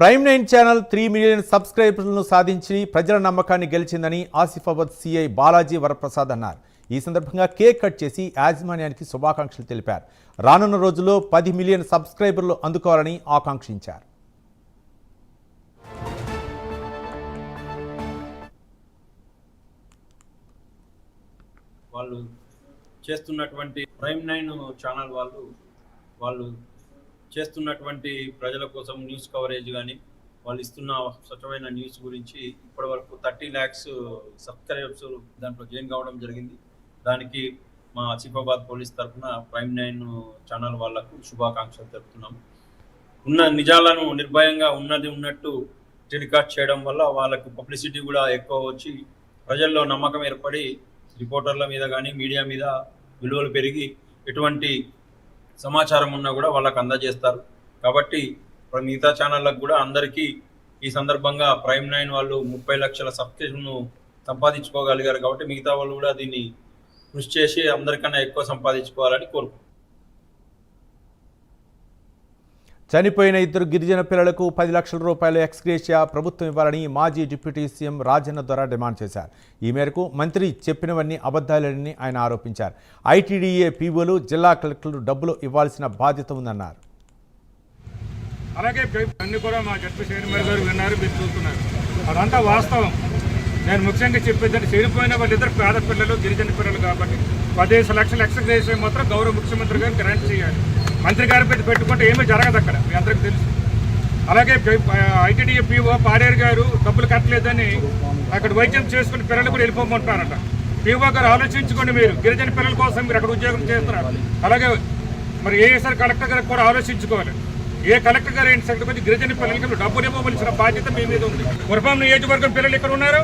Prime 9 channel 3 million సబ్స్క్రైబర్లను సాధించి ప్రజల నమ్మకాన్ని గెలిచిందని ఆసిఫాబాద్ సిఐ బాలాజీ వరప్రసాద్ అన్నారు. ఈ సందర్భంగా కేక్ కట్ చేసి యాజమాన్యానికి శుభాకాంక్షలు తెలిపారు. రానున్న రోజుల్లో 10 మిలియన్ సబ్స్క్రైబర్లు అందుకోవాలని ఆకాంక్షించారు. వాళ్ళు చేస్తున్నటువంటి ప్రైమ్ 9 ఛానల్ వాళ్ళు చేస్తున్నటువంటి ప్రజల కోసం న్యూస్ కవరేజ్ కానీ వాళ్ళు ఇస్తున్న స్వచ్ఛమైన న్యూస్ గురించి ఇప్పటివరకు 30 lakhs సబ్స్క్రైబర్స్ దాంట్లో జాయిన్ కావడం జరిగింది. దానికి మా ఆసిఫాబాద్ పోలీస్ తరఫున ప్రైమ్ 9 ఛానల్ వాళ్లకు శుభాకాంక్షలు తెలుపుతున్నాము. ఉన్న నిజాలను నిర్భయంగా ఉన్నది ఉన్నట్టు టెలికాస్ట్ చేయడం వల్ల వాళ్ళకు పబ్లిసిటీ కూడా ఎక్కువ వచ్చి ప్రజల్లో నమ్మకం ఏర్పడి రిపోర్టర్ల మీద కానీ మీడియా మీద విలువలు పెరిగి ఎటువంటి సమాచారం ఉన్నా కూడా వాళ్ళకు అందజేస్తారు. కాబట్టి మిగతా ఛానళ్ళకు కూడా అందరికీ ఈ సందర్భంగా ప్రైమ్ 9 వాళ్ళు 30 లక్షల సబ్స్క్రిప్షన్ను సంపాదించుకోగలిగారు. కాబట్టి మిగతా వాళ్ళు కూడా దీన్ని కృషి చేసి అందరికన్నా ఎక్కువ సంపాదించుకోవాలని కోరుకుంటున్నారు. చనిపోయిన 2 గిరిజన పిల్లలకు 10 లక్షల రూపాయల ఎక్స్గ్రేషియా ప్రభుత్వం ఇవ్వాలని మాజీ డిప్యూటీ సీఎం రాజన్న ద్వారా డిమాండ్ చేశారు. ఈ మేరకు మంత్రి చెప్పినవన్నీ అబద్ధాలేనని ఆయన ఆరోపించారు. ఐటీడీఏ పీఓలు జిల్లా కలెక్టర్లు డబ్బులు ఇవ్వాల్సిన బాధ్యత ఉందన్నారు. అలాగే అన్ని కూడా మా జడ్పీ చైర్మన్ గారు విన్నారు, మీరు చూస్తున్నారు. అదంతా వాస్తవం. నేను ముఖ్యంగా చెప్పేదంటే చనిపోయిన వాళ్ళిద్దరు పేద పిల్లలు, గిరిజన పిల్లలు కాబట్టి 15 లక్షల ఎక్స్గ్రేషియా మాత్రం గౌరవ ముఖ్యమంత్రి గారు గ్రాంట్ చేయాలి. మంత్రి గారి పెట్టుకుంటే ఏమీ జరగదు అక్కడ, మీ అందరికీ తెలుసు. అలాగే ఐటీడీఏ పీఓ పాడేరు గారు డబ్బులు కట్టలేదని అక్కడ వైద్యం చేసుకుని పిల్లలు కూడా వెళ్ళిపోమంటున్నారట. పీఓ గారు ఆలోచించుకోండి, మీరు గిరిజన పిల్లల కోసం మీరు అక్కడ ఉద్యోగం చేస్తున్నారు. అలాగే మరి ఏఎస్ఆర్ కలెక్టర్ గారికి కూడా ఆలోచించుకోవాలి. ఏ కలెక్టర్ గారు ఏంటి సంగతి గిరిజన పిల్లలకి డబ్బులు ఇవ్వవలసిన బాధ్యత మీ మీద ఉంది. గురపాం నియోజకవర్గం పిల్లలు ఇక్కడ ఉన్నారు,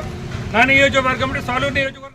నా నియోజకవర్గం సాలూరు నియోజకవర్గం